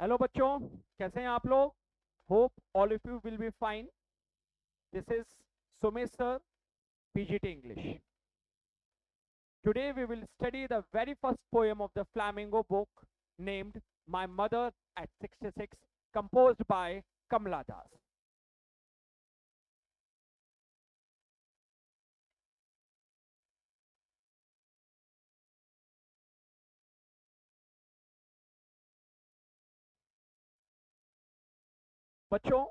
Hello बच्चों, कैसे हैं आप लोग? Hope all of you will be fine. This is Sumesh sir, PGT English. Today we will study the very first poem of the Flamingo book named my mother at 66, composed by Kamala Das. बच्चों,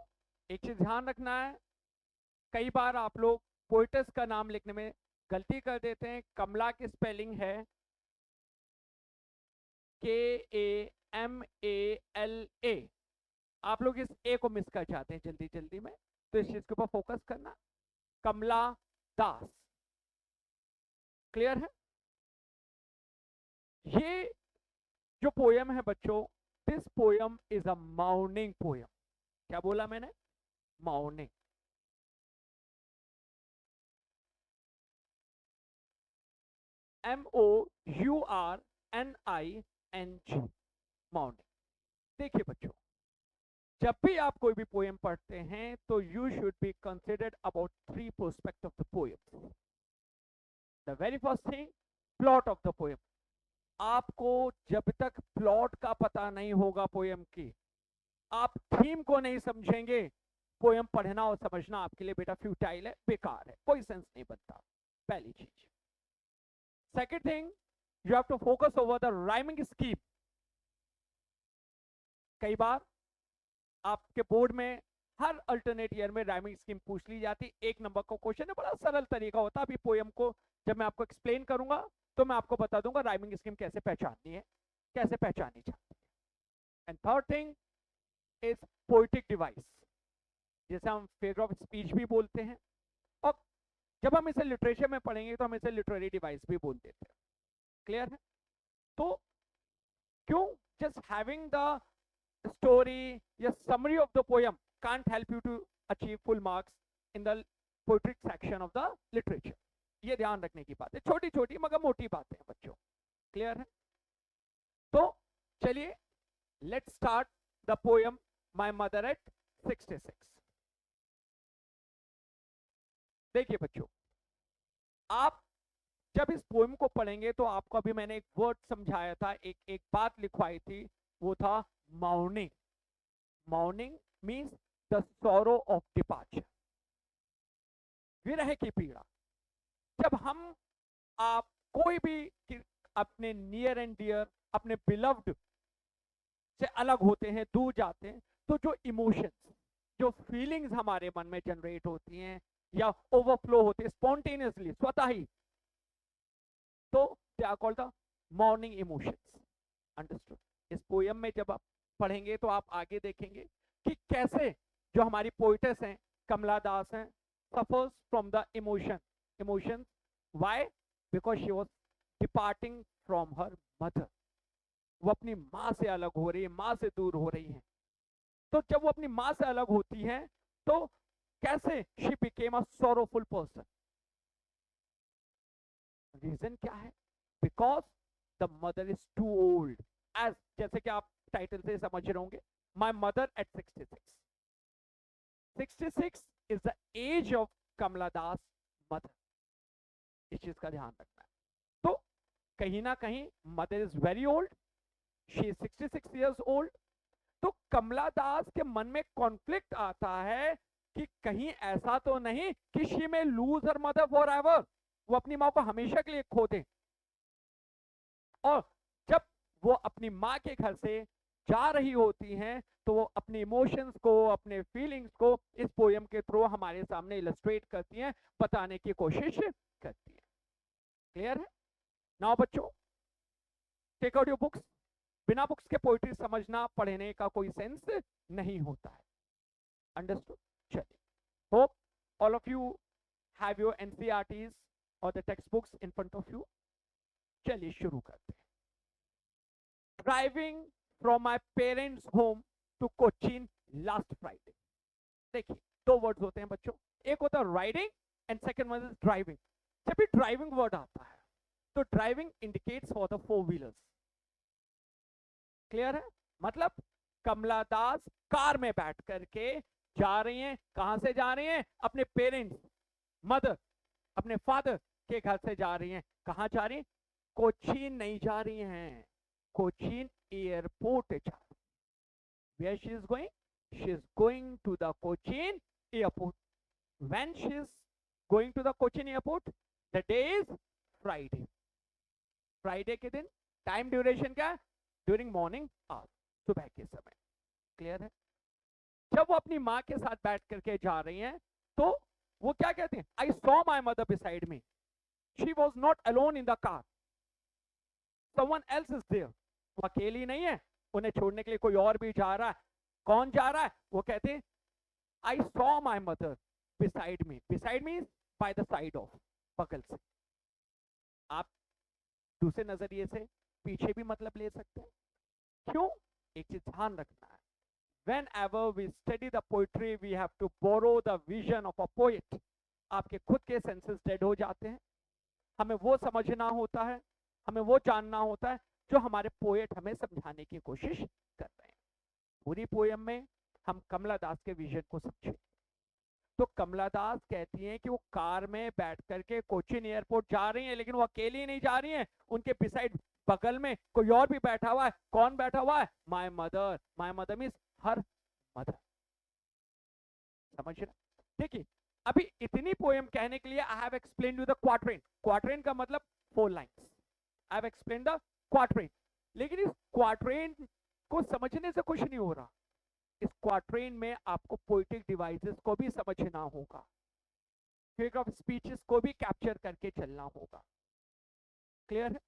एक चीज ध्यान रखना है. कई बार आप लोग poet's का नाम लिखने में गलती कर देते हैं. कमला की स्पेलिंग है KAMALA. आप लोग इस ए को मिस कर जाते हैं जल्दी जल्दी में, तो इस चीज के ऊपर फोकस करना. कमला दास. क्लियर है? ये जो पोयम है बच्चों, this poem is a morning poem. क्या बोला मैंने? मॉर्निंग. MOURNING. मॉर्निंग. देखिए बच्चों, जब भी आप कोई भी पोयम पढ़ते हैं तो you should be considered about three prospect of the poem. The very first thing, plot of the poem. आपको जब तक प्लॉट का पता नहीं होगा पोयम की, आप थीम को नहीं समझेंगे, पोयम पढ़ना और समझना आपके लिए बेटा फ्यूटाइल है, बेकार है, कोई सेंस नहीं बनता. पहली चीज. Second thing, you have to focus over the rhyming scheme. कई बार आपके बोर्ड में हर अल्टरनेट ईयर में राइमिंग स्कीम पूछ ली जाती. एक नंबर का क्वेश्चन है, बड़ा सरल तरीका होता है. अभी पोयम को जब मैं आपको एक्सप्लेन करूंगा तो मैं आपको बता दूंगा राइमिंग स्कीम कैसे पहचाननी है, कैसे पहचानी जाती है. And third thing is poetic device, जैसे हम फिगर ऑफ स्पीच भी बोलते हैं, और जब हम इसे लिटरेचर में पढ़ेंगे तो हम इसे लिटरेरी डिवाइस भी बोल देते हैं. क्लियर है? तो क्यों जस्ट हैविंग द story या summary of the poem can't help you to achieve full marks in the poetic section of the literature. ये ध्यान रखने की बात है. छोटी छोटी मगर मोटी बातें हैं बच्चों. क्लियर है? तो चलिए, let's start the poem my mother at 66. देखिए बच्चों, आप जब इस पोएम को पढ़ेंगे तो आपको अभी मैंने एक वर्ड समझाया था, एक एक बात लिखवाई थी, वो था morning. Morning means the sorrow of departure, विरह की पीड़ा. जब हम आप कोई भी अपने नियर एंड डियर, अपने बिलव्ड से अलग होते हैं, दूर जाते हैं, तो जो इमोशंस, जो फीलिंग्स हमारे मन में जनरेट होती हैं या ओवरफ्लो होती है स्पॉन्टेनियसली, स्वतः ही, तो they are called the morning emotions. Understood? इस पोयम में जब आप पढ़ेंगे तो आप आगे देखेंगे कि कैसे जो हमारी पोइटेस हैं, कमला दास हैं, suffers from the emotions. Why? Because she was departing from her mother. वो अपनी माँ से अलग हो रही है, माँ से दूर हो रही है. तो जब वो अपनी माँ से अलग होती है तो कैसे she became a sorrowful person. Reason क्या है? Because the mother is too old. Age जैसे कि आप टाइटल से समझ रहे होंगे, my mother at 66. 66 is the age of Kamala Das mother. इस चीज का ध्यान रखना है. तो कहीं ना कहीं mother is very old, she is 66 years old. तो कमला दास के मन में कॉन्फ्लिक्ट आता है कि कहीं ऐसा तो नहीं कि शी में lose her mother for ever, वो अपनी माँ को हमेशा के लिए खो दे. और जब वो अपनी माँ के घर से जा रही होती हैं तो वो अपने इमोशंस को, अपने फीलिंग्स को इस पोयम के थ्रू हमारे सामने इलस्ट्रेट करती हैं, बताने की कोशिश करती हैं. क्लियर है? नाउ बच्चों, टेक आउट योर बुक्स. बिना बुक्स के पोइट्री समझना, पढ़ने का कोई सेंस नहीं होता है. अंडरस्टूड? चलिए, hope all of you have your NCERTs और the textbooks in front of you. चलिए शुरू करते हैं. Driving from my parents home to Cochin last Friday. देखिए, दो वर्ड्स होते हैं बच्चों, एक होता है riding and second one is driving. जब भी ड्राइविंग वर्ड आता है तो driving indicates for the four wheelers. Clear है? मतलब कमला दास कार में बैठ करके जा रही हैं। कहां से जा रही हैं? अपने पेरेंट्स, मदर, अपने फादर के घर से जा रही हैं। कहां जा रही हैं? कोचीन नहीं जा रही हैं, कोचीन एयरपोर्ट जा रही। Where she is going? She is going to the Cochin airport. When she is going to the Cochin airport, the day is Friday. Friday के दिन टाइम ड्यूरेशन क्या है? ड्यूरिंग मॉर्निंग आवर, सुबह के समय। क्लियर है? जब वो अपनी माँ के साथ बैठ करके जा रही हैं तो वो क्या कहते हैं? I saw my mother beside me, she was not alone in the car, someone else is there. वो अकेली नहीं है, उन्हें छोड़ने के लिए कोई और भी जा रहा है। कौन जा रहा है? वो कहते हैं I saw my mother beside me. Beside means by the side of, बगल से। आप दूसरे नजरिए से पीछे भी मतलब ले सकते हैं। क्यों? एक चीज ध्यान रखना है, whenever we study the poetry we have to borrow the vision of a poet। आपके खुद के सेंसेस डेड हो जाते हैं, हमें वो समझना होता है, हमें वो जानना होता है जो हमारे पोएट हमें समझाने की कोशिश कर रहे हैं। पूरी पोएम में हम कमला दास के विजन को समझें तो कमला दास कहती हैं कि वो कार में बैठ करके कोचीन एयरपोर्ट जा रही हैं, लेकिन वो अकेली नहीं जा रही हैं, उनके बिसाइड, बगल में कोई और भी बैठा हुआ है। कौन बैठा हुआ है? My mother. My mother means her mother. समझ रहे? देखिए, अभी इतनी पोएम कहने के लिए I have explain you the quatrain. Quatrain का मतलब 4 lines. I have explain the quatrain, लेकिन इस क्वाट्रेन को समझने से कुछ नहीं हो रहा। इस क्वाट्रेन में आपको पोएटिक डिवाइसेस को भी समझना होगा, फिगर ऑफ स्पीचेस को भी कैप्चर करके चलना होगा। क्लियर है?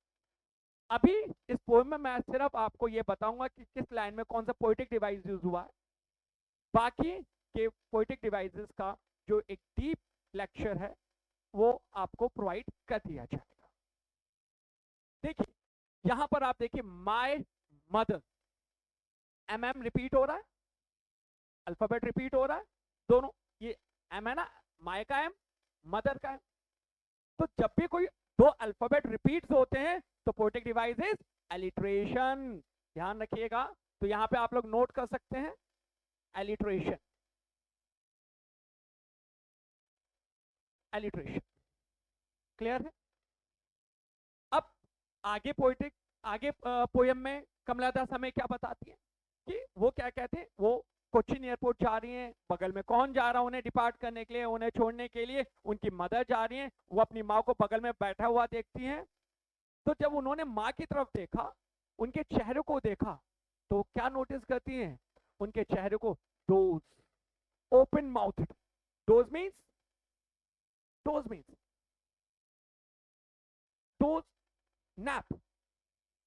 अभी इस पोएम में मैं सिर्फ आपको ये बताऊंगा कि किस लाइन में कौन सा पोएटिक डिवाइस यूज हुआ है। बाकी के पोएटिक डिवाइसेस का जो एक डीप लेक्चर है वो आपको प्रोवाइड कर दिया जाएगा। देखिए, यहां पर आप देखिए, माय मदर, एम रिपीट हो रहा है, अल्फाबेट रिपीट हो रहा है, दोनों। ये एम है ना, माय का एम, मदर का एम। तो जब भी कोई 2 अल्फाबेट रिपीट्स होते हैं तो पोएटिक डिवाइस इज एलिट्रेशन। ध्यान रखिएगा। तो यहां पे आप लोग नोट कर सकते हैं एलिट्रेशन, एलिट्रेशन। क्लियर है? अब आगे पोएम में कमला दास हमें क्या बताती है कि वो क्या कहते हैं? वो कोचीन एयरपोर्ट जा रही हैं, बगल में कौन जा रहा है उन्हें डिपार्ट करने के लिए, उन्हें छोड़ने के लिए? उनकी मदर जा रही हैं। वो अपनी माँ को बगल में बैठा हुआ देखती हैं। तो जब उन्होंने माँ की तरफ देखा, उनके चेहरे को देखा, तो क्या नोटिस करती हैं? उनके चेहरे को doze, open mouthed. Doze means doze, nap,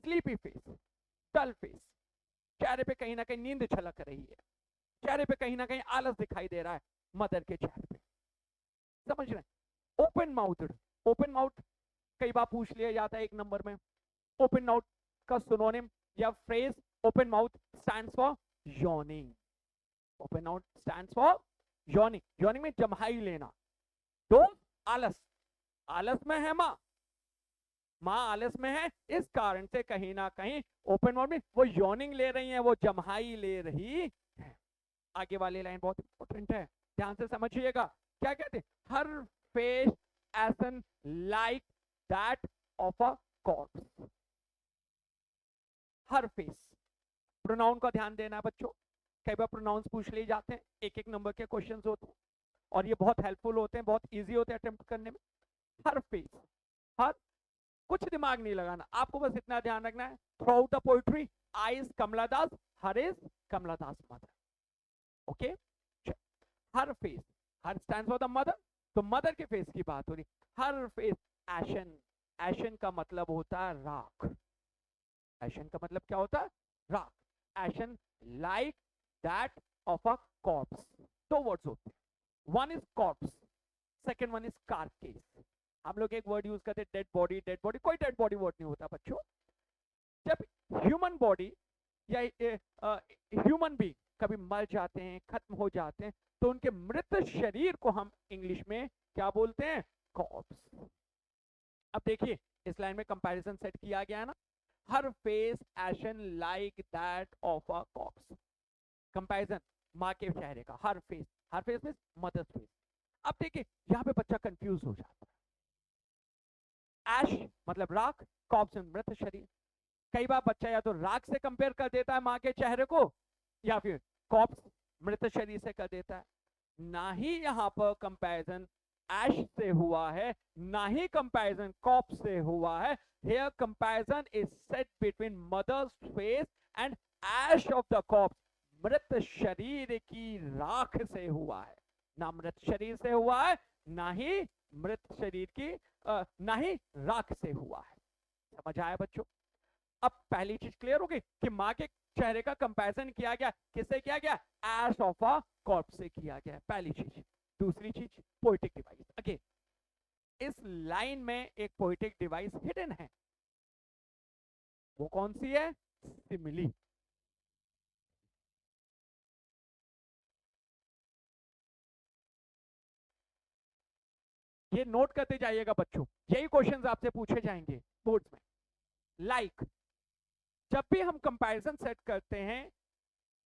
sleepy face, dull face. चेहरे पे कहीं ना कहीं नींद छलक रही है, चेहरे पे कहीं ना कहीं आलस दिखाई दे रहा है मदर के चेहरे पे। समझ रहे हैं? ओपन माउथड, ओपन माउथ कई बार पूछ लिया जाता है 1 नंबर में। ओपन माउथ का सिनोनिम या phrase open mouth stands for yawning. Open mouth stands for yawning. Yawning में जम्हाई लेना। तो आलस, आलस में है माँ, माँ आलस में है, इस कारण से कहीं ना कहीं ओपन माउथ में वो यॉर्निंग ले रही है, वो जम्हाई ले रही है। आगे वाली लाइन बहुत इंपॉर्टेंट है, ध्यान से समझिएगा। क्या कहते हैं? Her face ashen like that of a corpse. Her face. Pronoun का ध्यान देना है बच्चों। कई बार प्रोनाउंस पूछ लिए जाते हैं, 1 नंबर के क्वेश्चंस होते हैं और ये बहुत हेल्पफुल होते हैं, बहुत इजी होते हैं अटेम्प्ट करने में। हर फेस, हर, कुछ दिमाग नहीं लगाना, आपको बस इतना ध्यान रखना है throughout the poetry I is Kamala Das, her is Kamala Das mother. Okay? Her face, her stands for the mother, तो मदर के फेस की बात हो रही। हर फेस एशन, एशन का मतलब होता है राख। एशन का मतलब क्या होता है? राख। Ashen like that of a corpse. 2 words होते हैं, one is corpse, second one is carcass. हम लोग एक वर्ड यूज करते हैं डेड बॉडी। डेड बॉडी, कोई डेड बॉडी वर्ड नहीं होता बच्चों। जब ह्यूमन बॉडी या ह्यूमन बीइंग कभी मर जाते हैं, खत्म हो जाते हैं, तो उनके मृत शरीर को हम इंग्लिश में क्या बोलते हैं? कॉर्प्स। अब देखिए, इस लाइन में कंपैरिजन सेट किया गया है ना। Her face ashen like that of a corpse. Comparison माँ के चेहरे का, हर फेस में मदर्स फेस। अब देखिए यहाँ पे बच्चा कंफ्यूज हो जाता है। ऐश मतलब राख, कॉप्स मृत शरीर। कई बार बच्चा या तो राख से कंपेयर कर देता है माँ के चेहरे को, या फिर कॉप्स मृत शरीर से कर देता है। ना ही यहाँ पर कंपैरिजन ऐश से हुआ है, ना ही कंपैरिजन कॉप्स से हुआ है। Here comparison is set between mother's face and ash of the corpse. मृत शरीर की राख से हुआ है, ना मृत शरीर से हुआ है, ना ही मृत शरीर की ना ही राख से हुआ है। समझ आया बच्चों? अब पहली चीज क्लियर होगी कि माँ के चेहरे का कंपैरिजन किया गया, किससे किया गया? एश ऑफ अ कॉर्प्स से किया गया, पहली चीज। दूसरी चीज पोएटिक डिवाइस। अगेन इस लाइन में एक पोएटिक डिवाइस हिडन है, वो कौन सी है? सिमिली। ये नोट करते जाइएगा बच्चों, यही क्वेश्चंस आपसे पूछे जाएंगे बोर्ड्स में। लाइक जब भी हम कंपैरिजन सेट करते हैं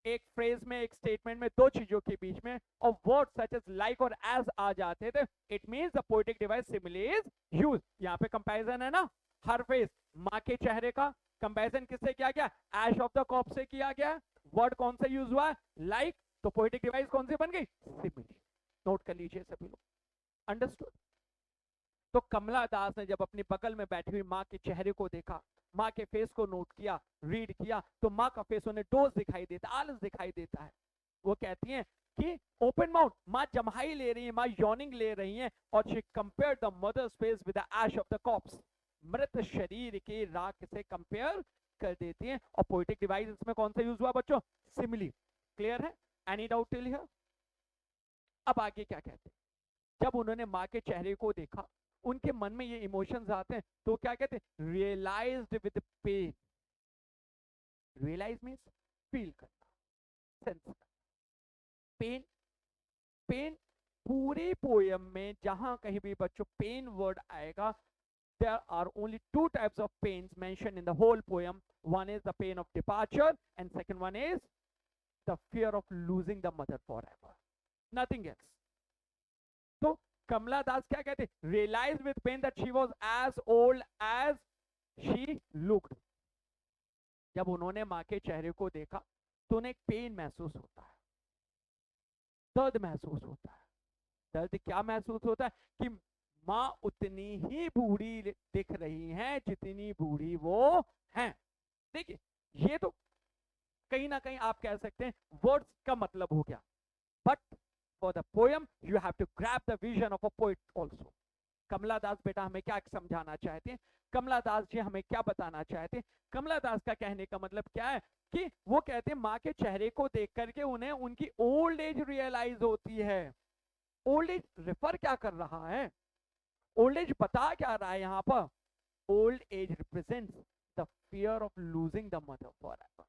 एक फ्रेज में, एक स्टेटमेंट में, दो चीजों के बीच में, और वर्ड सच एज लाइक और एज आ जाते थे, it means the poetic device simile is used. यहाँ पे कंपैरिजन है ना, हर फेस माँ के चेहरे का कंपैरिजन किससे किया गया? ऐश ऑफ द कॉप से किया गया। वर्ड कौन सा यूज हुआ? लाइक। तो पोएटिक डिवाइस कौन सी बन गई? सिमिली। नोट कर लीजिए सभी लोग। अंडरस्टूड? तो कमला दास ने जब अपनी बगल में बैठी हुई माँ के चेहरे को देखा, माँ के फेस को नोट किया, रीड किया, तो माँ का फेस उन्हें डोज दिखाई देता, आलस दिखाई देता है। वो कहती हैं कि ओपन माउथ, माँ जम्हाई ले रही है, माँ यॉर्निंग ले रही है, और she compare the mother's face with the ash of the corpse. मृत शरीर के राख से कंपेयर कर देती हैं। और पोएटिक डिवाइस इसमें कौन सा यूज हुआ बच्चों? सिमिली। क्लियर है? Any doubt till here? अब आगे क्या कहते हैं? जब उन्होंने माँ के चेहरे को देखा, उनके मन में ये इमोशंस आते हैं, तो क्या कहते हैं? Realized with pain. Realize means feel करना, सेंस करना। पेन, पेन पूरे पोयम में जहां कहीं भी बच्चों पेन वर्ड आएगा, there are only two types of pains mentioned in the whole poem. One is the pain of departure and second one is the fear of losing the mother forever. Nothing else. तो कमला दास क्या कहते? Realize with pain that she was as old as she looked. जब उन्होंने माँ के चेहरे को देखा तो उन्हें एक पेन महसूस होता है, दर्द महसूस होता है। दर्द क्या महसूस होता है? कि माँ उतनी ही बूढ़ी दिख रही हैं जितनी बूढ़ी वो हैं। देखिए ये तो कहीं ना कहीं आप कह सकते हैं वर्ड्स का मतलब हो गया, but for the poem you have to grab the vision of a poet also. Kamala Das बेटा हमें क्या समझाना चाहते हैं? कमला दास जी हमें क्या बताना चाहते हैं? कमला दास का कहने का मतलब क्या है कि वो कहते हैं माँ के चेहरे को देख करके उन्हें उनकी ओल्ड एज रियलाइज होती है। ओल्ड एज रेफर क्या कर रहा है? ओल्ड एज बता क्या रहा है यहाँ पर? Old age represents the fear of losing the mother forever.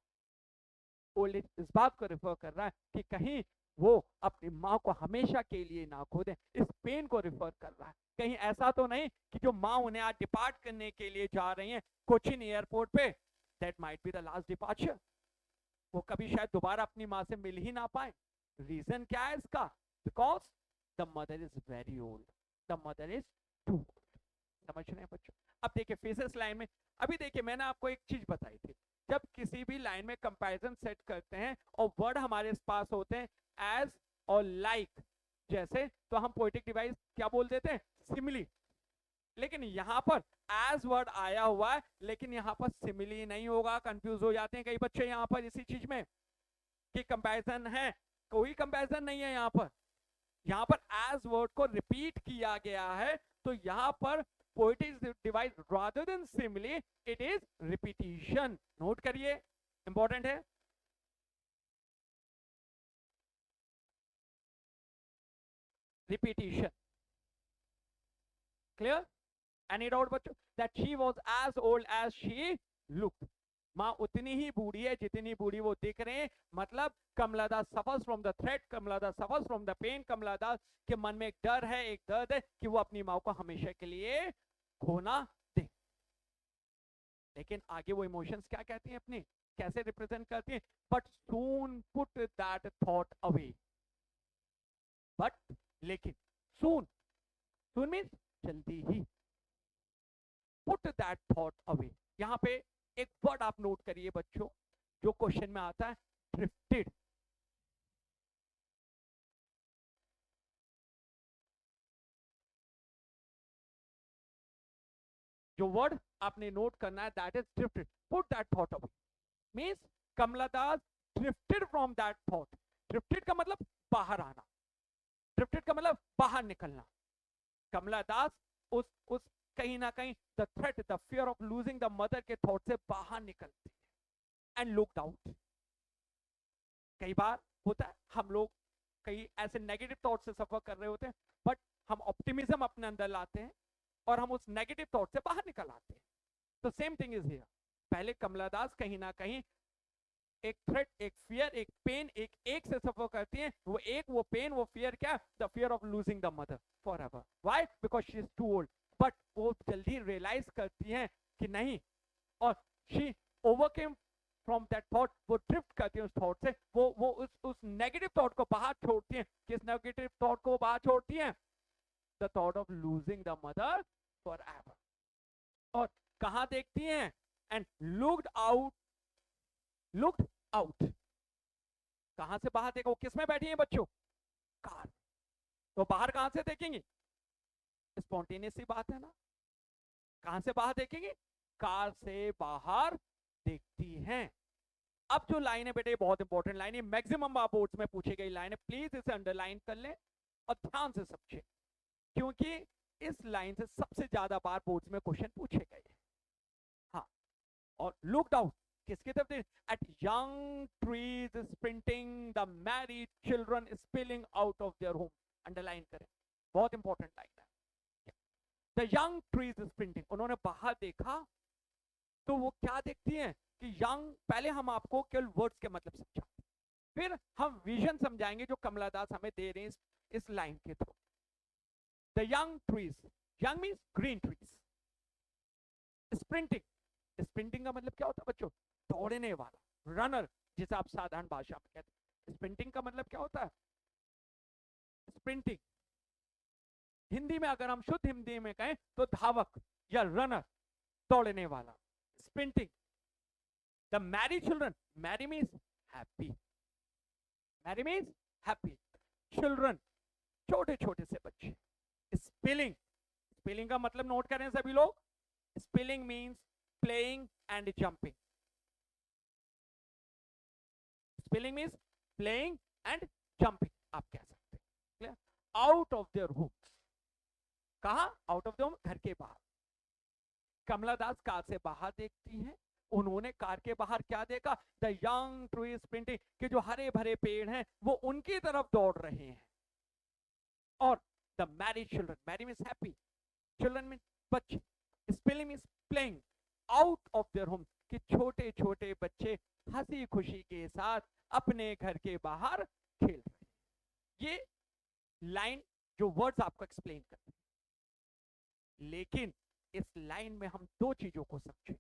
Old age इस बात को रेफर कर रहा है कि कहीं वो अपनी माँ को हमेशा के लिए ना खो दे, इस पेन को रिफर कर रहा है। कहीं ऐसा तो नहीं कि जो माँ उन्हें आज डिपार्ट करने के लिए जा रही हैं कोचिन एयरपोर्ट पे, that might be the last departure, वो कभी शायद दोबारा अपनी माँ से मिल ही ना पाए। रीजन क्या है इसका? Because the mother is very old, the mother is too old. समझ रहे हैं बच्चों? अब देखिए फेसेस लाइन में, अभी देखिए मैंने आपको एक चीज बताई थी, जब किसी भी लाइन में कंपैरिजन सेट करते हैं और वर्ड हमारे पास होते हैं एज और लाइक जैसे, तो हम पोएटिक डिवाइस क्या बोल देते हैं? सिमिली। लेकिन यहां पर एज वर्ड आया हुआ है, लेकिन यहां पर सिमिली नहीं होगा। कंफ्यूज हो जाते हैं कई बच्चे यहां पर इसी चीज में कि कंपैरिजन है, कोई कंपैरिजन नहीं है। यहां पर एज वर्ड को रिपीट किया गया है, तो यहां पर poetic device rather than simile it is repetition. Note करिए, इंपॉर्टेंट है। रिपीटिशन। क्लियर? एनी डाउट बच्चों? That she was as old as she looked. माँ उतनी ही बूढ़ी है जितनी बूढ़ी वो दिख रहे हैं। मतलब Kamala Das suffers from the threat, Kamala Das suffers from the pain. Kamala Das के मन में एक डर है, एक दर्द है कि वो अपनी माँ को हमेशा के लिए खोना दे। लेकिन आगे वो इमोशंस क्या कहती हैं अपने? कैसे रिप्रेजेंट करती हैं, but soon put that thought away, but लेकिन सून, सून मीन्स जल्दी ही, पुट दैट थॉट अवे, यहां पे एक वर्ड आप नोट करिए बच्चों जो क्वेश्चन में आता है, ड्रिफ्टेड। जो वर्ड आपने नोट करना है that is drifted, put that thought away, means Kamala Das drifted from that thought. Drifted का मतलब बाहर आना, ड्रिफ्टेड का मतलब बाहर निकलना। कमला दास उस कहीं ना कहीं the threat, the fear of losing the mother के थॉट से बाहर निकलती है एंड लुक्ड आउट। कई बार होता है हम लोग कई ऐसे नेगेटिव थॉट से सफर कर रहे होते हैं, बट हम ऑप्टिमिज्म अपने अंदर लाते हैं और हम उस नेगेटिव थॉट से बाहर निकल आते हैं। तो सेम थिंग इज हियर, पहले कमला दास कहीं ना कहीं एक थ्रेट, एक फियर, एक पेन, एक से सफर करती हैं। वो पेन, वो फियर क्या? The fear of losing the mother forever. Why? Because she is too old. But वो जल्दी रियलाइज करती हैं कि नहीं, और she overcame from that thought, वो ड्रिफ्ट करती है उस थॉट से, वो उस नेगेटिव थॉट को बाहर छोड़ती हैं। किस नेगेटिव थॉट को बाहर छोड़ती हैं? The thought of losing the mother for ever. और कहां देखती हैं? And looked out, looked out, कहां से बाहर देखा? वो किस में बैठी है बच्चों? कार। तो बाहर कहां से देखेंगे? स्पॉन्टेनियस सी बात है ना, कहां से बाहर देखेंगे? कार से बाहर देखती हैं। अब जो लाइन है बेटे, बहुत इंपॉर्टेंट लाइन है, मैक्सिमम बोर्ड्स में पूछी गई लाइन है, प्लीज इसे अंडरलाइन कर लें और ध्यान से समझें, क्योंकि इस लाइन से सबसे ज्यादा बार बोर्ड्स में क्वेश्चन पूछे गए। हाँ, और लुक्ड आउट किसकी तरफ? Eight young trees sprinting, the married children spilling out of their home. Underline करें, बहुत इंपॉर्टेंट लाइन है। द यंग ट्रीज स्प्रिंटिंग, उन्होंने बाहर देखा तो वो क्या देखती हैं कि यंग, पहले हम आपको केवल वर्ड्स के मतलब समझाते, फिर हम विजन समझाएंगे जो कमला दास हमें दे रहे हैं इस लाइन के through. The young trees, young means green trees, sprinting, sprinting का मतलब क्या होता है बच्चों? दौड़ने वाला, रनर, जिसे आप साधारण भाषा में कहते हैं। स्प्रिंटिंग का मतलब क्या होता है? स्प्रिंटिंग हिंदी में अगर हम शुद्ध हिंदी में कहें तो धावक या रनर, दौड़ने वाला, sprinting. The married children, merry means happy, merry means happy, children छोटे छोटे से बच्चे। स्पेलिंग, स्पेलिंग का मतलब नोट करें सभी लोग, spelling means playing and jumping, spelling means playing and jumping आप कह सकते हैं। आउट ऑफ देयर होम, कहा? आउट ऑफ द होम, घर के बाहर। कमला दास कार से बाहर देखती हैं, उन्होंने कार के बाहर क्या देखा? द यंग ट्री स्प्रिंटिंग, के जो हरे भरे पेड़ हैं वो उनकी तरफ दौड़ रहे हैं। और the married children, merry means happy, children means बच्चे, spilling means playing out of their home, कि छोटे छोटे बच्चे हंसी खुशी के साथ अपने घर के बाहर खेल रहे हैं। ये लाइन जो वर्ड्स आपको एक्सप्लेन करते हैं, लेकिन इस लाइन में हम दो चीजों को समझें।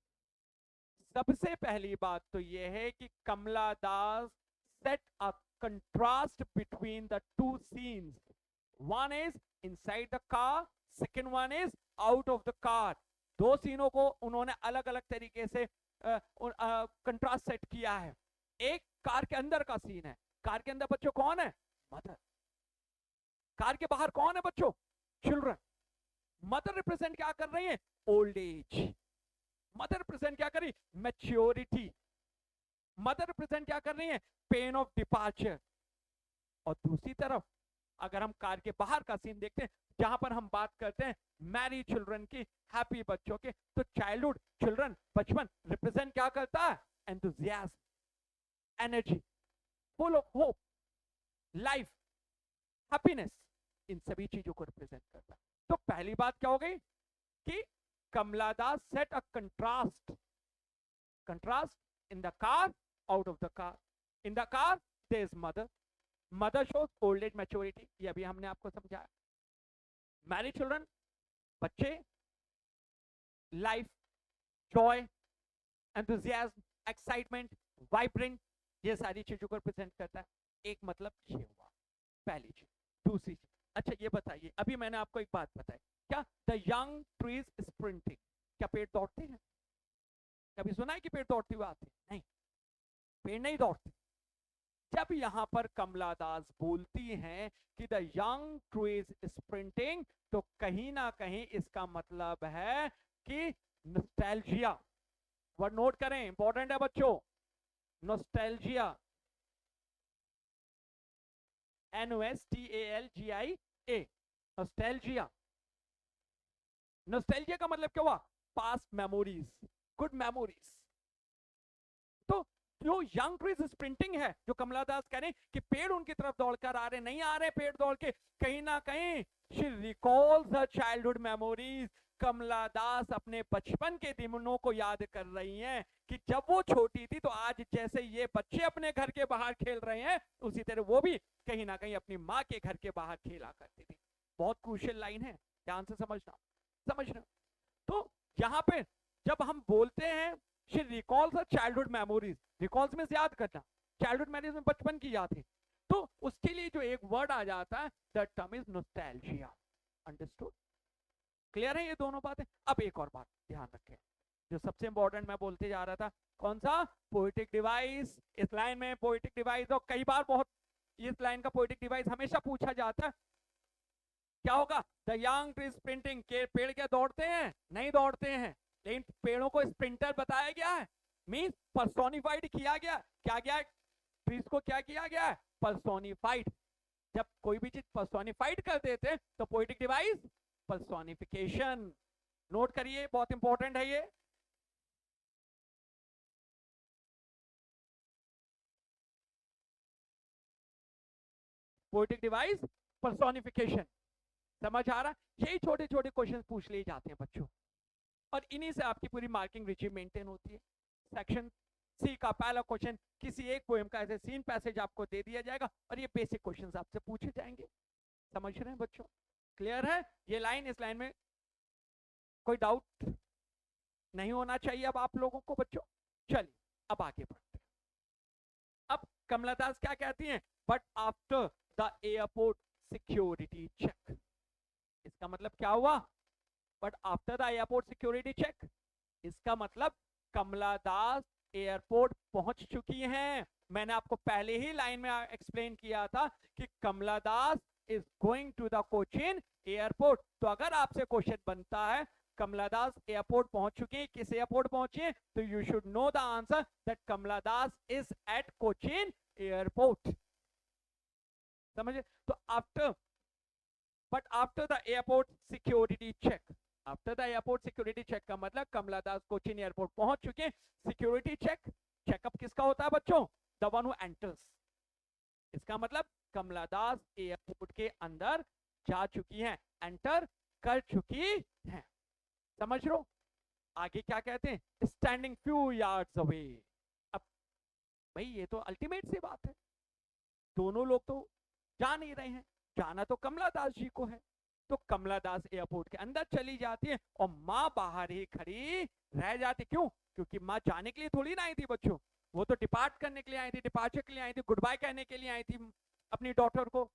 सबसे पहली बात तो यह है कि Kamala Das set a contrast between the two scenes, one is inside the car, second one is out of the car. दो सीनों को उन्होंने अलग अलग तरीके से कंट्रास्ट सेट किया है। एक कार के अंदर का सीन है, कार के अंदर बच्चों कौन है? मदर। कार के बाहर कौन है बच्चों? चिल्ड्रन। मदर रिप्रेजेंट क्या कर रही है? Old age. मदर रिप्रेजेंट क्या कर रही? मैच्योरिटी। मदर रिप्रेजेंट क्या कर रही है? Pain of departure. और दूसरी तरफ अगर हम कार के बाहर का सीन देखते हैं, जहां पर हम बात करते हैं मैरी चिल्ड्रन की, हैप्पी बच्चों के, तो चाइल्डहुड, चिल्ड्रन, बचपन रिप्रेजेंट क्या करता है? Enthusiasm, energy, full of hope, life, happiness, इन सभी चीजों को रिप्रेजेंट करता है। तो पहली बात क्या हो गई कि Kamala Das set a contrast, contrast in the car, out of the car. In the car there is mother, mother shows old age, maturity, ये अभी हमने आपको समझाया। मैरिड चिल्ड्रन, बच्चे, life, joy, enthusiasm, excitement, vibrant, ये सारी चीजों को रिप्रेजेंट करता है। एक मतलब ये हुआ पहली चीज। दूसरी चीज, अच्छा ये बताइए, अभी मैंने आपको एक बात बताई, क्या द यंग ट्रीज स्प्रिंटिंग, क्या पेड़ दौड़ते हैं? कभी सुना है कि पेड़ दौड़ते हुए आते हैं? नहीं, पेड़ नहीं दौड़ते। जब यहां पर कमला दास बोलती हैं कि द यंग ट्रीज स्प्रिंटिंग, तो कहीं ना कहीं इसका मतलब है कि नॉस्टैल्जिया, वर्ड नोट करें, इंपॉर्टेंट है बच्चों, नॉस्टैल्जिया, NOSTALGIA, नॉस्टैल्जिया। नॉस्टैल्जिया का मतलब क्या हुआ? Past memories, good memories. तो जो यंग ट्रीज स्प्रिंटिंग है, जो कमला दास कह रहे हैं कि पेड़ उनकी तरफ दौड़कर आ रहे, नहीं आ रहे पेड़ दौड़ के, कहीं ना कहीं she recalls her childhood memories. Kamala Das अपने बचपन के दिनों को याद कर रही हैं कि जब वो छोटी थी, तो आज जैसे ये बच्चे अपने घर के बाहर खेल रहे हैं, उसी तरह वो भी कहीं ना कहीं अपनी माँ के घर के बाहर खेला करती थी। बहुत क्रूशियल लाइन है, ध्यान से समझना। तो यहाँ पे जब हम बोलते हैं she recalls her childhood memories, recalls में याद करना, चाइल्डहुड मेमोरीज में बचपन की याद है, तो उसके लिए जो एक वर्ड आ जाता है, the term is nostalgia. Understood? Clear है ये दोनों बातें? अब एक और बात ध्यान रखें, जो सबसे इंपॉर्टेंट मैं बोलते जा रहा था, कौन सा? Poetic device. इस लाइन में पोएटिक डिवाइस, और कई बार बहुत इस लाइन का पोएटिक डिवाइस हमेशा पूछा जाता है, क्या होगा? द यंग ट्री स्प्रिंटिंग, के पेड़ क्या दौड़ते हैं? नहीं दौड़ते हैं, लेकिन पेड़ों को स्प्रिंटर बताया गया है, मींस पर्सोनिफाइड किया गया। क्या गया? ट्रीज को क्या किया गया है? पर्सोनिफाइड। जब कोई भी चीज पर्सोनिफाइड कर देते हैं तो पोएटिक डिवाइस पर्सोनिफिकेशन। नोट करिए, बहुत इंपॉर्टेंट है ये। पोएटिक डिवाइस पर्सोनिफिकेशन, समझ आ रहा? यही छोटे छोटे क्वेश्चन पूछ लिए जाते हैं बच्चों, और इन्हीं से आपकी पूरी मार्किंग रिजीव मेंटेन होती है। सेक्शन सी का पहला क्वेश्चन, किसी एक पोएम का ऐसे सीन पैसेज आपको दे दिया जाएगा और ये बेसिक क्वेश्चंस आपसे पूछे जाएंगे। समझ रहे हैं बच्चों? क्लियर है ये लाइन? इस लाइन में कोई डाउट नहीं होना चाहिए अब आप लोगों को बच्चों। चलिए अब आगे बढ़ते हैं। अब कमला दास क्या कहती हैं? But after the airport security check. इसका मतलब क्या हुआ? But after the airport security check, इसका मतलब कमला दास एयरपोर्ट पहुंच चुकी हैं। मैंने आपको पहले ही लाइन में एक्सप्लेन किया था कि Kamala Das is going to the Cochin airport. तो अगर आपसे क्वेश्चन बनता है कमला दास एयरपोर्ट पहुंच चुकी है, किस एयरपोर्ट पहुंची है, तो you should know the answer that Kamala Das is at Cochin airport. समझे? तो after, but after the airport security check, after the airport security check का मतलब कमला दास कोचिन एयरपोर्ट पहुंच चुके हैं। सिक्योरिटी चेक, चेकअप किसका होता है बच्चों? The one who enters. इसका मतलब कमला दास एयरपोर्ट के अंदर जा चुकी हैं, एंटर कर चुकी हैं। समझ लो? आगे क्या कहते हैं? Standing few yards away. अब भाई ये तो अल्टीमेट सी बात है, दोनों लोग तो जा नहीं रहे हैं, जाना तो कमला दास जी को है। तो कमला दास एयरपोर्ट के अंदर चली जाती है और माँ बाहर ही खड़ी रह जाती। क्यों? क्योंकि माँ जाने के लिए थोड़ी ना आई थी बच्चों, वो तो डिपार्ट करने के लिए आई थी, डिपार्चर के लिए आई थी, गुड बाय कहने के लिए आई थी अपनी डॉटर को,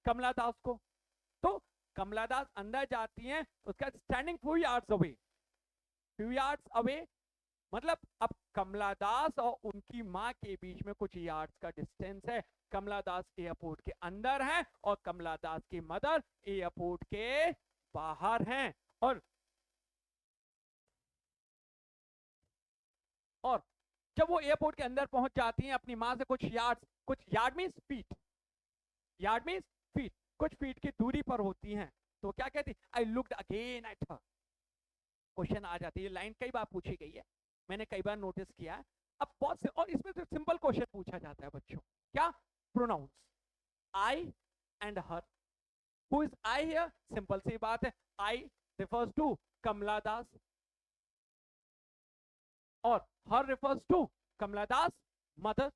कमला दास को। तो कमला दास अंदर जाती हैं, उसका standing few yards away, few yards away मतलब अब कमला दास और उनकी माँ के बीच में कुछ यार्ड्स का डिस्टेंस है। कमला दास एयरपोर्ट के अंदर है और कमला दास की मदर एयरपोर्ट के बाहर हैं। और जब वो एयरपोर्ट के अंदर पहुंच जाती हैं अपनी माँ से कुछ yard means feet, yard means feet, कुछ फीट की दूरी पर होती हैं, तो क्या कहती? I looked again at her. Question आ जाती है, लाइन कई बार पूछी गई है, मैंने कई बार नोटिस किया है। अब बहुत से, और इसमें तो सिंपल क्वेश्चन पूछा जाता है बच्चों, क्या? Pronounce I and her. Who is I here? Simple सी बात है, I refers to Kamala Das और her refers to Kamala Das mother,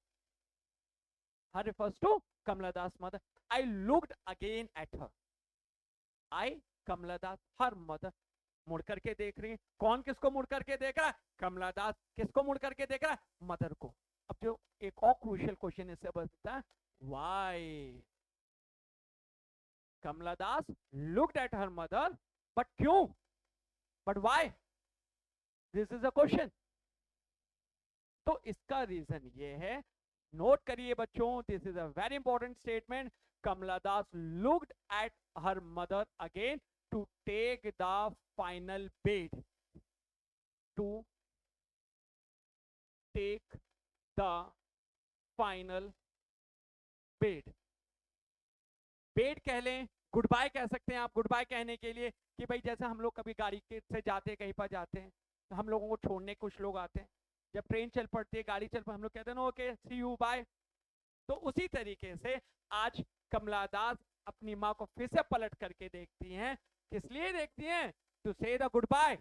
her refers to Kamala Das mother. I looked again at her, I Kamala Das, her mother. मुड़ करके देख रही है, कौन किसको मुड़ करके देख रहा है? कमला दास किसको मुड़ करके देख रहा है? मदर को। अब जो एक और क्रूशियल क्वेश्चन इससे बनता है, why Kamala Das looked at her mother, but क्यों, but why, this is a question. तो इसका रीजन ये है, नोट करिए बच्चों, this is a very important statement. Kamala Das looked at her mother again to take the final bed, to take the final bed. Bed कह लें, good bye कह सकते हैं आप। गुड बाय कहने के लिए कि भाई जैसे हम लोग कभी गाड़ी से जाते हैं, कहीं पर जाते हैं, तो हम लोगों को छोड़ने कुछ लोग आते हैं, जब ट्रेन चल पड़ती है, गाड़ी चल पड़ती, हम लोग कहते हैं ना ओके सी यू बाय। तो उसी तरीके से आज कमला दास अपनी माँ को फिर से पलट करके देखती हैं। किस लिए देखती हैं? To say the goodbye,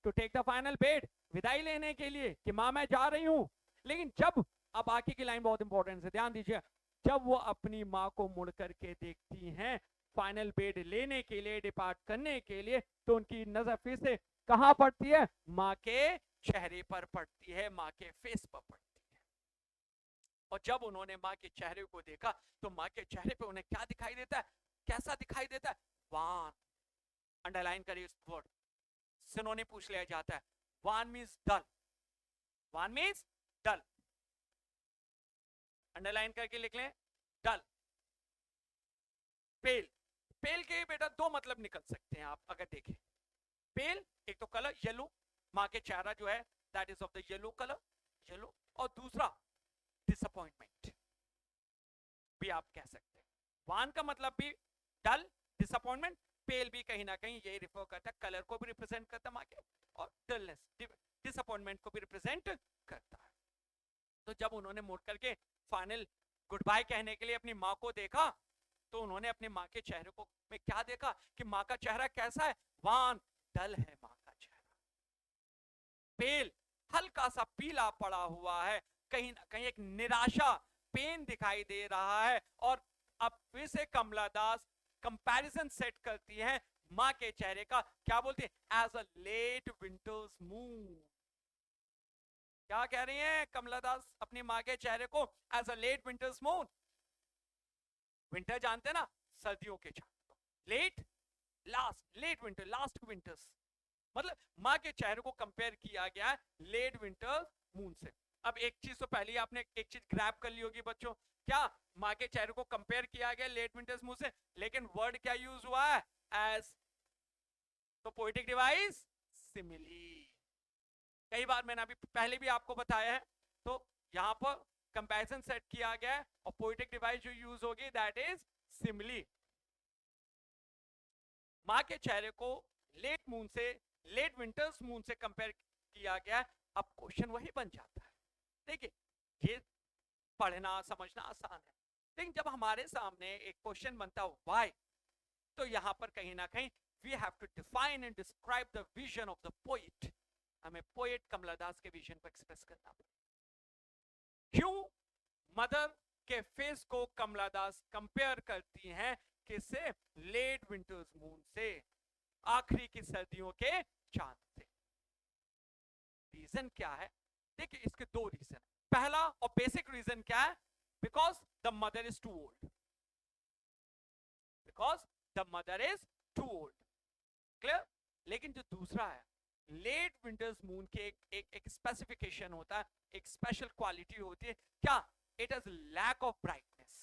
to take the final bed, विदाई लेने के लिए कि माँ मैं जा रही हूं। लेकिन जब, अब आगे की लाइन बहुत इंपॉर्टेंट है, ध्यान दीजिए, जब वो अपनी माँ को मुड़ करके देखती हैं फाइनल बेड लेने के लिए, डिपार्ट करने के लिए, तो उनकी नजर फिर से कहां पड़ती है? माँ के चेहरे पर पड़ती है, माँ के फेस पर पड़ती है। और जब उन्होंने माँ के चेहरे को देखा तो माँ के चेहरे पे उन्हें क्या दिखाई देता है? कैसा दिखाई देता है? वान। अंडरलाइन करिए इस वर्ड, सिनोनिम पूछ लिया जाता है। वान मींस डल, वान मींस डल, अंडरलाइन करके लिख लें, डल। पेल, पेल के बेटा दो मतलब निकल सकते हैं आप अगर देखें। पेल एक तो कलर येलो, माँ के चेहरा जो है that is of the yellow colour, yellow. और दूसरा डिसअपॉइंटमेंट भी आप कह सकते हैं। वान का मतलब भी डल, डिसअपॉइंटमेंट। पेल भी कहीं ना कहीं यही रिफर करता है, कलर को भी रिप्रेजेंट करता है माँ के, और डलनेस, डिसअपॉइंटमेंट को भी रिप्रेजेंट करता है। तो जब उन्होंने मुड़ करके फाइनल गुड बाय कहने के लिए अपनी माँ को देखा, तो उन्होंने अपनी माँ के चेहरे को में क्या देखा कि माँ का चेहरा कैसा है? वान, डल है माँ का चेहरा। पेल, हल्का सा पीला पड़ा हुआ है, कहीं ना कहीं एक निराशा, पेन दिखाई दे रहा है। और अब फिर से कमला दास कंपैरिजन सेट करती है माँ के चेहरे का, क्या बोलती है? As a late winter's moon. क्या कह रही हैं कमला दास अपनी माँ के चेहरे को? As a late winter's moon. Winter जानते हैं ना, सर्दियों के चांद। Late, last, late winter, last winters, मतलब माँ के चेहरे को कंपेयर किया गया है लेट विंटर मून से। अब एक चीज तो पहले आपने एक चीज ग्रैब कर ली होगी बच्चों, क्या माँ के चेहरे को कंपेयर किया गया लेट विंटर्स मून से, लेकिन वर्ड क्या यूज हुआ है? एज। तो पोएटिक डिवाइस सिमिली। कई बार मैंने अभी पहले भी आपको बताया है, तो यहां पर कंपैरिजन सेट किया गया है और पोएटिक डिवाइस जो यूज होगी दैट इज सिमिली। माँ के चेहरे को लेट मून से, लेट विंटर्स मून से कंपेयर किया गया है। अब क्वेश्चन वही बन जाता है। देखिए, ये पढ़ना समझना आसान है, लेकिन जब हमारे सामने एक क्वेश्चन बनता है व्हाई, तो यहां पर कहीं ना कहीं we have to define and describe the vision of the poet. हमें पोएट कमला दास के विजन को एक्सप्रेस करना पड़ेगा। क्यों मदर के फेस को कमला दास कंपेयर करती हैं किससे? लेट विंटर्स मून से, आखिरी की सर्दियों के चांद से। रीजन क्या है? देखिए, इसके दो रीजन। पहला और बेसिक रीजन क्या है? Because the mother is too old, because the mother is too old. Clear? लेकिन जो दूसरा है, लेट विंटर्स मून के एक स्पेसिफिकेशन होता है, एक स्पेशल क्वालिटी होती है। क्या? It has lack of brightness.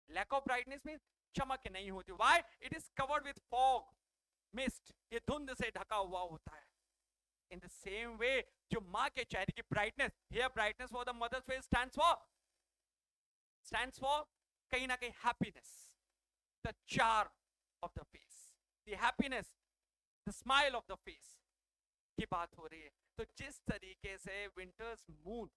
Lack of brightness mean चमक नहीं होती। Why? It is covered with fog, mist, ये धुंध से ढका हुआ होता है। इन द सेम वे, जो मां के चेहरे की brightness, here brightness for the mother's face stands for कहीं ना कहीं happiness, the charm of the face, the happiness, the smile of the face की बात हो रही है। तो जिस तरीके से विंटर्स मून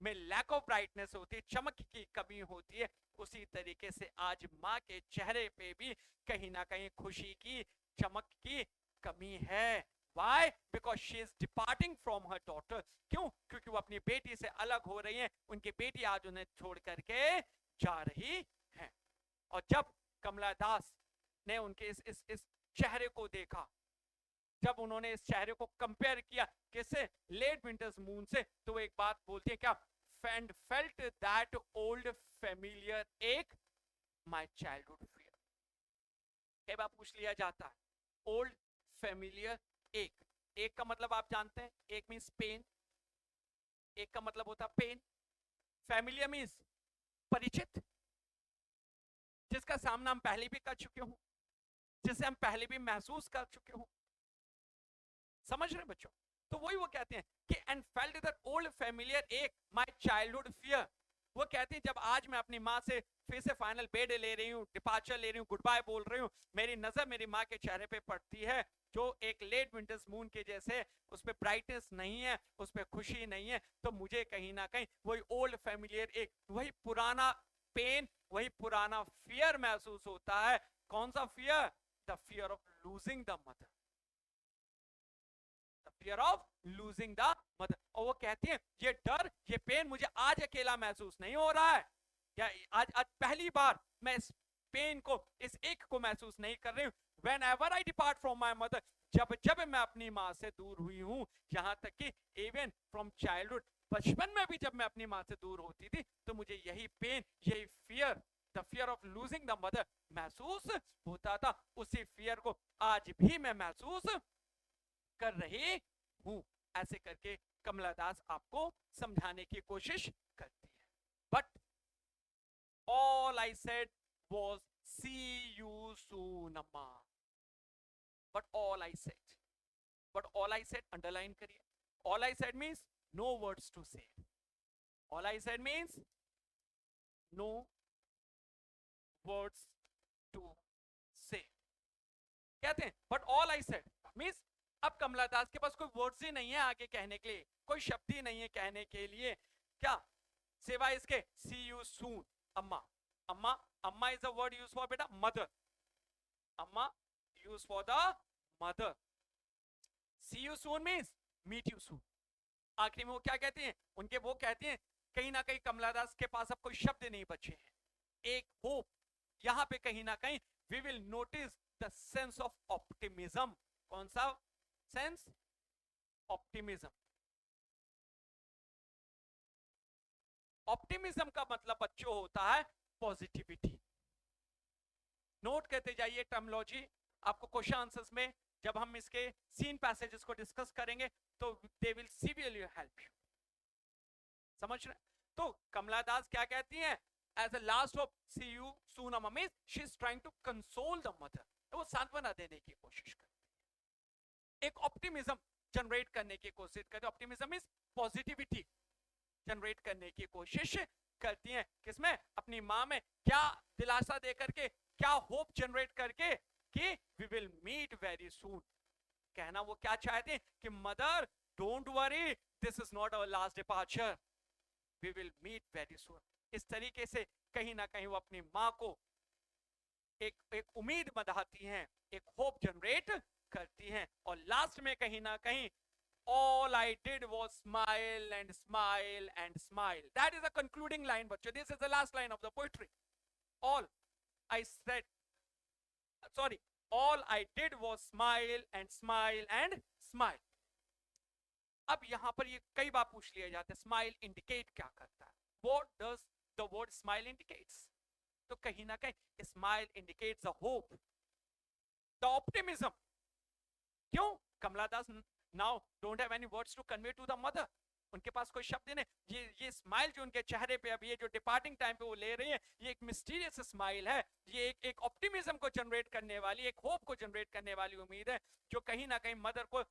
में लैक ऑफ ब्राइटनेस होती है, चमक की कमी होती है, उसी तरीके से आज माँ के चेहरे पे भी कहीं ना कहीं खुशी की, चमक की कमी है। Why? Because she is departing from her daughter. क्यों? क्योंकि वो अपनी बेटी से अलग हो रही है, उनकी बेटी आज उन्हें छोड़ करके जा रही है। और जब कमला दास ने उनके इस चेहरे को देखा, जब उन्होंने इस चेहरे को कंपेयर किया किससे, लेट विंटर्स मून से, तो वो एक बात बोलती है क्या, and felt that old familiar ache, my childhood fear। कई बार पूछ लिया जाता है ओल्ड फेमिलियर एक, एक का मतलब आप जानते हैं, एक मीन्स पेन, एक का मतलब होता है पेन, फैमिलियर मीन्स परिचित, जिसका सामना हम पहले भी कर चुके हो, जिसे हम पहले भी महसूस कर चुके हो, समझ रहे बच्चों। तो वही वो कहते हैं कि and felt that old familiar एक, माय चाइल्डहुड फियर। वो कहते हैं जब आज मैं अपनी माँ से फिर से फाइनल बेड ले रही हूँ, डिपार्चर ले रही हूँ, गुड बाय बोल रही हूँ, मेरी नजर मेरी माँ के चेहरे पे पड़ती है जो एक लेट विंटर्स मून के जैसे, उस पे ब्राइटनेस नहीं है, उस पे खुशी नहीं है, तो मुझे कहीं ना कहीं वही ओल्ड फेमिलियर एक, वही पुराना पेन, वही पुराना फियर महसूस होता है। कौन सा fear, the fear of losing the mother, fear of losing the mother. और वो कहती है ये डर, ये पेन मुझे आज अकेला महसूस नहीं हो रहा है, या आज पहली बार मैं इस पेन को, इस एक को महसूस नहीं कर रही हूँ। Whenever I depart from my mother, जब जब मैं अपनी माँ से दूर हुई हूँ, यहाँ तक कि even from childhood, बचपन में भी जब मैं अपनी माँ से दूर होती थी तो मुझे यही पेन, यही fear, the fear of losing the mother महसूस होता था। उसी फियर को आज भी मैं महसूस कर रही हूं। ऐसे करके कमला दास आपको समझाने की कोशिश करती है। But all I said was see you soon amma. But all I said underline करिए, all I said means no words to say, all I said means no words to say. कहते हैं but all I said means अब कमला दास के पास कोई words ही नहीं है आगे कहने के लिए, कोई शब्द ही नहीं है कहने के लिए, क्या सिवाय इसके सी यू सून अम्मा। अम्मा, अम्मा is a word use for बेटा मदर, अम्मा use for the mother. See you soon means meet you soon. आखिरी में वो क्या कहते हैं, उनके वो कहते हैं कहीं ना कहीं कमला दास के पास अब कोई शब्द नहीं बचे हैं, एक होप। यहां पे कहीं ना कहीं we will notice the sense of optimism. कौन सा सेंस, ऑप्टिमिज्म। ऑप्टिमिज्म का मतलब बच्चों होता है पॉजिटिविटी। नोट करते जाइए टर्मिनोलॉजी, आपको क्वेश्चन आंसर्स में जब हम इसके सीन पैसेजेस को डिस्कस करेंगे तो they will severely help you. समझ रहे? तो कमला दास क्या कहती हैं, as a last of see you soon amma means she is trying to console the mother. तो वो सांत्वना देने की कोशिश करती है, एक ऑप्टिमिज्म जनरेट करने की कोशिश करती है। ऑप्टिमिज्म मींस पॉजिटिविटी जनरेट करने की कोशिश करती हैं, किसमें, अपनी माँ में। क्या दिलासा दे करके, क्या होप जनरेट करके कि we will meet very soon. कहना वो क्या चाहते हैं कि mother don't worry, this is not our last departure, we will meet very soon. इस तरीके से कहीं ना कहीं वो अपनी माँ को एक उम्मीद बंधाती हैं, एक होप जनरेट करती हैं। और लास्ट में कहीं ना कहीं all I did was smile and smile and smile. That is the concluding line, bachcho. This is the last line of the poetry. All I said, sorry, all I did was smile and smile and smile. अब यहां पर ये कई बार पूछ लिया जाता है smile indicate क्या करता है, what does the word smile indicates? तो कहीं ना कहीं smile indicates the hope, the optimism. क्यों? Kamala Das now don't have any words to convey to the mother, उनके पास कोई शब्द नहीं। ये स्माइल जो उनके चेहरे पे अब ये जो डिपार्टिंग टाइम पे वो ले रही है, ये एक मिस्टीरियस स्माइल है, ये एक ऑप्टिमिज्म को जनरेट करने वाली, एक होप को जनरेट करने वाली उम्मीद है, जो कहीं ना कहीं मदर को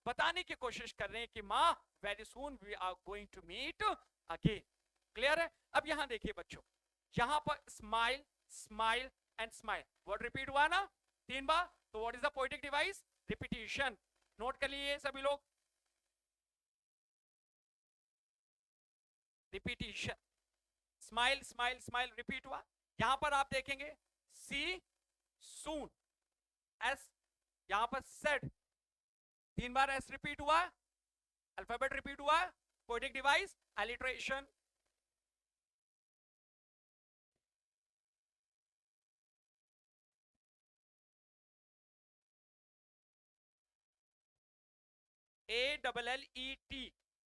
बताने की कोशिश कर रहे हैं कि माँ very soon we are going to meet again. Clear है? अब यहां देखिए बच्चों, यहां पर smile, smile and smile word repeat हुआ ना 3 बार, तो what is the poetic device? Repetition. Note कर लिए सभी लोग, repetition. Smile smile smile repeat हुआ। यहां पर आप देखेंगे सी सून, एस यहां पर सेड, 3 बार एस रिपीट हुआ, अल्फाबेट रिपीट हुआ, poetic device alliteration.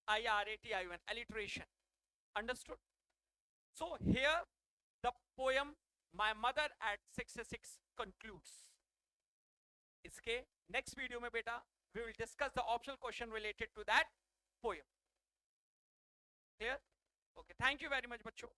ALLETIRATION, alliteration. Understood? So here the poem My Mother at 66 concludes. इसके next video में बेटा we will discuss the optional question related to that poem. Clear? Okay, thank you very much बच्चों.